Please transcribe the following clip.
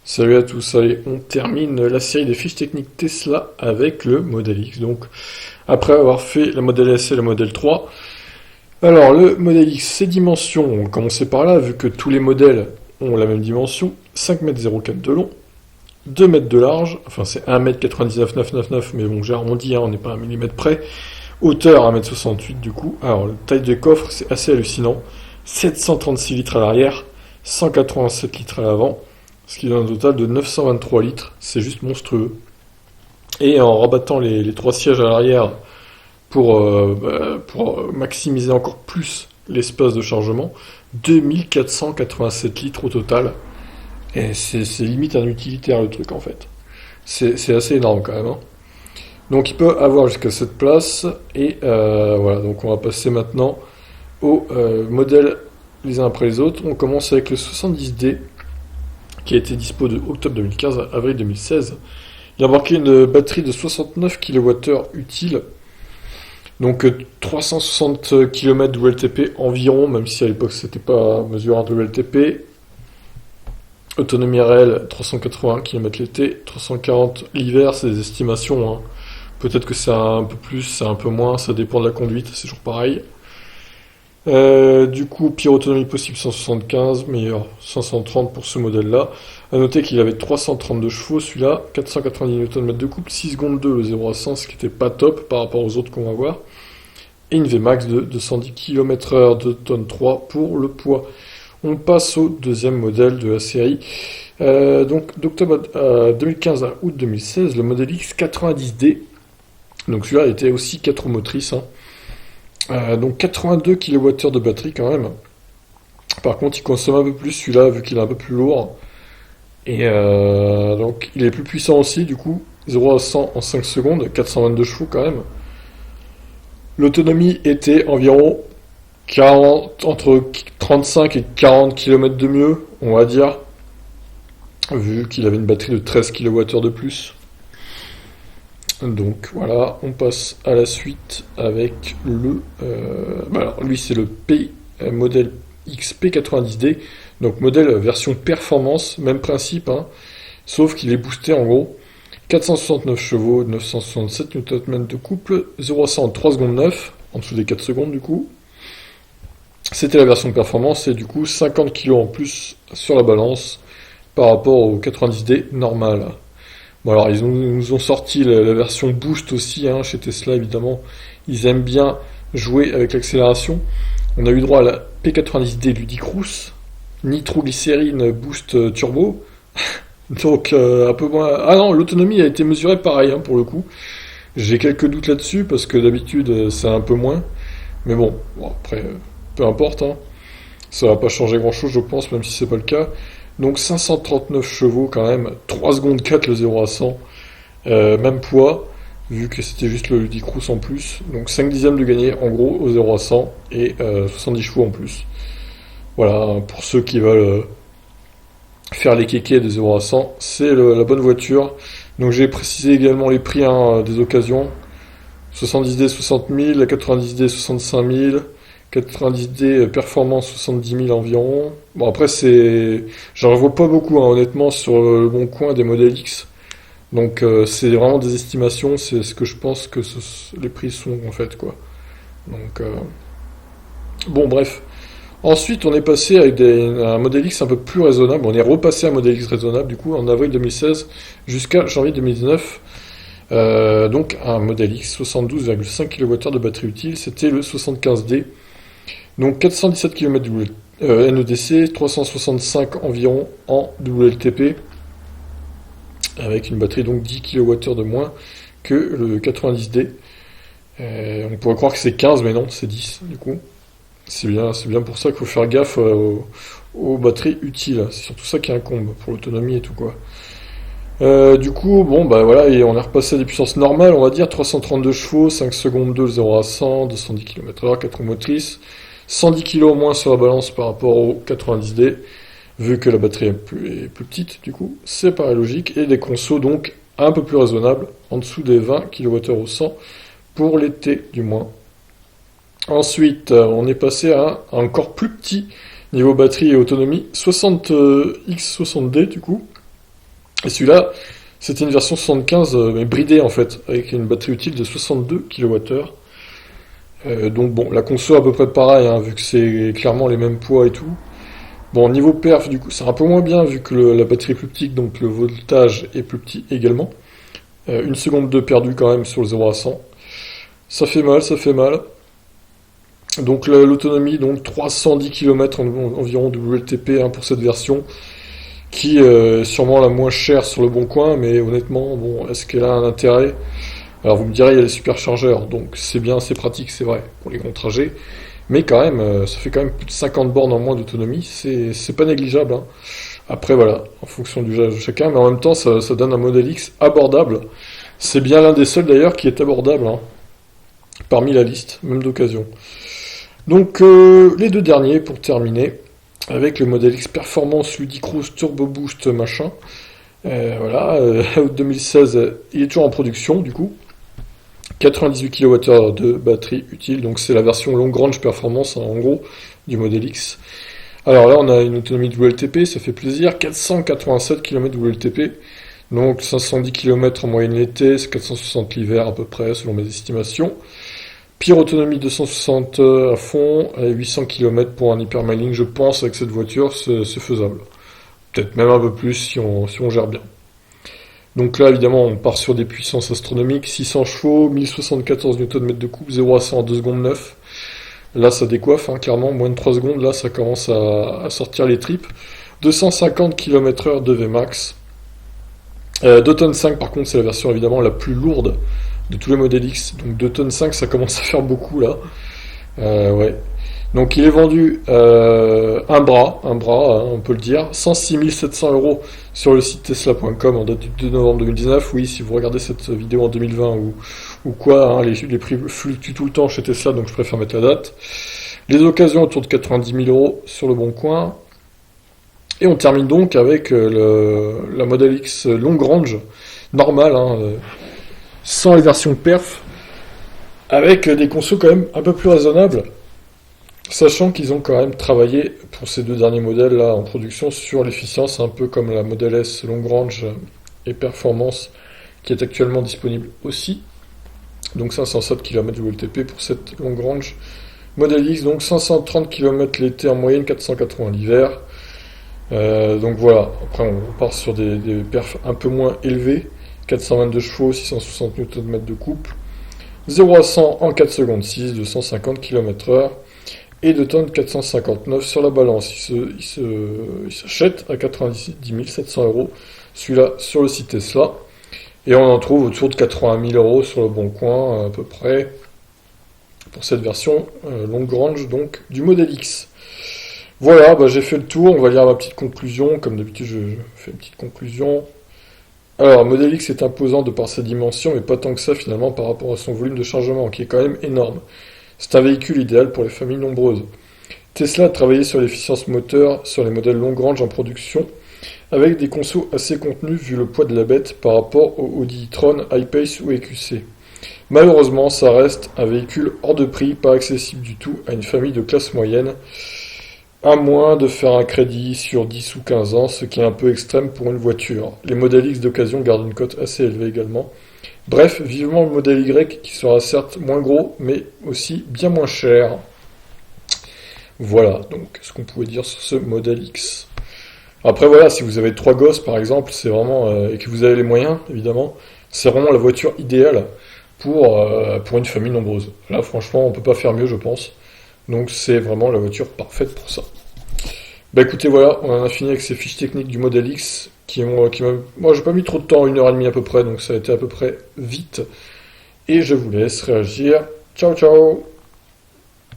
Salut à tous, allez, on termine la série des fiches techniques Tesla avec le Model X. Donc, après avoir fait la Model S et la Model 3, alors le Model X, ses dimensions, on va commencer par là, vu que tous les modèles ont la même dimension, 5,04 m de long, 2 mètres de large, enfin c'est 1,99 m, mais bon, j'ai arrondi, hein, on n'est pas à un millimètre près, hauteur 1,68 m du coup, alors la taille du coffre, c'est assez hallucinant, 736 litres à l'arrière, 187 litres à l'avant, ce qui donne un total de 923 litres, c'est juste monstrueux. Et en rabattant les trois sièges à l'arrière pour maximiser encore plus l'espace de chargement, 2487 litres au total. Et c'est limite un utilitaire le truc en fait. C'est assez énorme quand même, hein. Donc il peut avoir jusqu'à cette place. Et voilà, donc on va passer maintenant aux modèles les uns après les autres. On commence avec le 70D qui a été dispo de octobre 2015 à avril 2016. Il a embarqué une batterie de 69 kWh utile, donc 360 km WLTP environ, même si à l'époque c'était pas mesuré en WLTP. Autonomie réelle 380 km l'été, 340 l'hiver, c'est des estimations, hein. Peut-être que c'est un peu plus, c'est un peu moins, ça dépend de la conduite, c'est toujours pareil. Du coup, pire autonomie possible 175, meilleur 530 pour ce modèle-là. A noter qu'il avait 332 chevaux, celui-là, 490 Nm de couple, 6 secondes 2 le 0 à 100, ce qui n'était pas top par rapport aux autres qu'on va voir. Et une Vmax de 210 km/h de tonne 3 pour le poids. On passe au deuxième modèle de la série. Donc d'octobre 2015 à août 2016, le modèle X90D. Donc celui-là était aussi 4 roues motrices, hein. Donc 82 kWh de batterie quand même. Par contre, il consomme un peu plus celui-là vu qu'il est un peu plus lourd. Et donc il est plus puissant aussi du coup. 0 à 100 en 5 secondes, 422 chevaux quand même. L'autonomie était environ 40, entre 35 et 40 km de mieux, on va dire. Vu qu'il avait une batterie de 13 kWh de plus. Donc voilà, on passe à la suite avec le... alors lui c'est le modèle XP90D, donc modèle version performance, même principe, hein, sauf qu'il est boosté en gros. 469 chevaux, 967 Nm de couple, 0 à 100 en 3 secondes 9, en dessous des 4 secondes du coup. C'était la version performance et du coup 50 kg en plus sur la balance par rapport au 90D normal. Bon alors ils nous ont sorti la version Boost aussi, hein, chez Tesla évidemment. Ils aiment bien jouer avec l'accélération. On a eu droit à la P90D Ludicrous, nitroglycérine Boost Turbo. Donc un peu moins... Ah non, l'autonomie a été mesurée pareil, hein, pour le coup. J'ai quelques doutes là-dessus parce que d'habitude c'est un peu moins. Mais bon après, peu importe, hein. Ça va pas changer grand-chose je pense, même si c'est pas le cas. Donc 539 chevaux quand même, 3 secondes 4 le 0 à 100, même poids, vu que c'était juste le Ludicrous en plus. Donc 5 dixièmes de gagné en gros au 0 à 100 et 70 chevaux en plus. Voilà, pour ceux qui veulent faire les kékés de 0 à 100, c'est la bonne voiture. Donc j'ai précisé également les prix, hein, des occasions. 70D 60 000, la 90D 65 000, 90D performance 70 000 environ. Bon après j'en vois pas beaucoup, hein, honnêtement sur le bon coin des modèles X. Donc c'est vraiment des estimations, c'est ce que je pense que les prix sont en fait quoi. Donc bon bref. Ensuite on est passé avec un modèle X un peu plus raisonnable. On est repassé à un modèle X raisonnable du coup en avril 2016 jusqu'à janvier 2019. Donc un modèle X 72,5 kWh de batterie utile, c'était le 75D. Donc 417 km NEDC, 365 environ en WLTP, avec une batterie donc 10 kWh de moins que le 90D. On pourrait croire que c'est 15, mais non, c'est 10 du coup. C'est bien pour ça qu'il faut faire gaffe aux batteries utiles. C'est surtout ça qui incombe pour l'autonomie et tout quoi. Du coup, bon bah voilà, et on est repassé à des puissances normales, on va dire 332 chevaux, 5 secondes 2, 0 à 100, 210 km/h, 4 roues motrices, 110 kg au moins sur la balance par rapport au 90D, vu que la batterie est plus petite, du coup, c'est pareil logique, et des consos donc un peu plus raisonnables, en dessous des 20 kWh au 100, pour l'été du moins. Ensuite, on est passé à un encore plus petit niveau batterie et autonomie, 60X60D du coup, Et celui-là, c'était une version 75, mais bridée en fait, avec une batterie utile de 62 kWh. Donc bon, la conso à peu près pareil, hein, vu que c'est clairement les mêmes poids et tout. Bon, niveau perf, du coup, c'est un peu moins bien vu que la batterie est plus petite, donc le voltage est plus petit également. 1 seconde de perdu quand même sur le 0 à 100. Ça fait mal, ça fait mal. Donc l'autonomie, donc 310 km environ de WLTP hein, pour cette version, qui est sûrement la moins chère sur le bon coin, mais honnêtement, bon, est-ce qu'elle a un intérêt? Alors vous me direz, il y a les superchargeurs, donc c'est bien, c'est pratique, c'est vrai, pour les grands trajets, mais quand même, ça fait quand même plus de 50 bornes en moins d'autonomie, c'est pas négligeable, hein. Après voilà, en fonction du usage de chacun, mais en même temps, ça donne un Model X abordable. C'est bien l'un des seuls d'ailleurs qui est abordable, hein, parmi la liste, même d'occasion. Donc les deux derniers pour terminer, avec le Model X Performance Ludicrous Turbo Boost machin. Voilà, août 2016, il est toujours en production du coup. 98 kWh de batterie utile, donc c'est la version long range performance hein, en gros du Model X. Alors là on a une autonomie de WLTP, ça fait plaisir, 487 km de WLTP, donc 510 km en moyenne l'été, c'est 460 l'hiver à peu près selon mes estimations. Pire autonomie 260 à fond, et 800 km pour un hypermiling, je pense avec cette voiture c'est faisable. Peut-être même un peu plus si on gère bien. Donc là, évidemment, on part sur des puissances astronomiques, 600 chevaux, 1074 Nm de coupe, 0 à 100 en 2 secondes 9. Là, ça décoiffe, hein, clairement, moins de 3 secondes, là, ça commence à sortir les tripes. 250 km/h de Vmax. 2 tonnes 5, par contre, c'est la version évidemment la plus lourde de tous les modèles X. Donc 2 tonnes 5, ça commence à faire beaucoup, là. Ouais. Donc il est vendu un bras, hein, on peut le dire, 106 700 € sur le site tesla.com en date du 2 novembre 2019. Oui, si vous regardez cette vidéo en 2020 ou quoi, hein, les prix fluctuent tout le temps chez Tesla, donc je préfère mettre la date. Les occasions autour de 90 000 € sur le bon coin. Et on termine donc avec la Model X long range, normale, hein, sans les versions perf, avec des consos quand même un peu plus raisonnables. Sachant qu'ils ont quand même travaillé pour ces deux derniers modèles là en production sur l'efficience, un peu comme la Model S Long Range et Performance qui est actuellement disponible aussi. Donc 507 km de WLTP pour cette Long Range. Model X, donc 530 km l'été en moyenne, 480 l'hiver. Donc voilà, après on part sur des perfs un peu moins élevés. 422 chevaux, 660 Nm de couple. 0 à 100 en 4 secondes 6, 250 km/h. Et 2 tonnes 459 sur la balance. Il s'achète à 90 700 €, celui-là sur le site Tesla. Et on en trouve autour de 80 000 € sur le bon coin, à peu près, pour cette version long range donc du Model X. Voilà, j'ai fait le tour, on va lire ma petite conclusion. Comme d'habitude, je fais une petite conclusion. Alors, Model X est imposant de par sa dimension, mais pas tant que ça finalement par rapport à son volume de chargement, qui est quand même énorme. C'est un véhicule idéal pour les familles nombreuses. Tesla a travaillé sur l'efficience moteur sur les modèles long range en production, avec des consos assez contenus vu le poids de la bête par rapport au Audi e-tron, I-Pace ou EQC. Malheureusement, ça reste un véhicule hors de prix, pas accessible du tout à une famille de classe moyenne, à moins de faire un crédit sur 10 ou 15 ans, ce qui est un peu extrême pour une voiture. Les modèles X d'occasion gardent une cote assez élevée également. Bref, vivement le modèle Y qui sera certes moins gros, mais aussi bien moins cher. Voilà, donc ce qu'on pouvait dire sur ce modèle X. Après voilà, si vous avez 3 gosses par exemple, c'est vraiment et que vous avez les moyens, évidemment, c'est vraiment la voiture idéale pour une famille nombreuse. Là franchement, on peut pas faire mieux je pense. Donc c'est vraiment la voiture parfaite pour ça. Écoutez, voilà, on en a fini avec ces fiches techniques du Model X moi j'ai pas mis trop de temps, 1h30 à peu près, donc ça a été à peu près vite. Et je vous laisse réagir. Ciao ciao!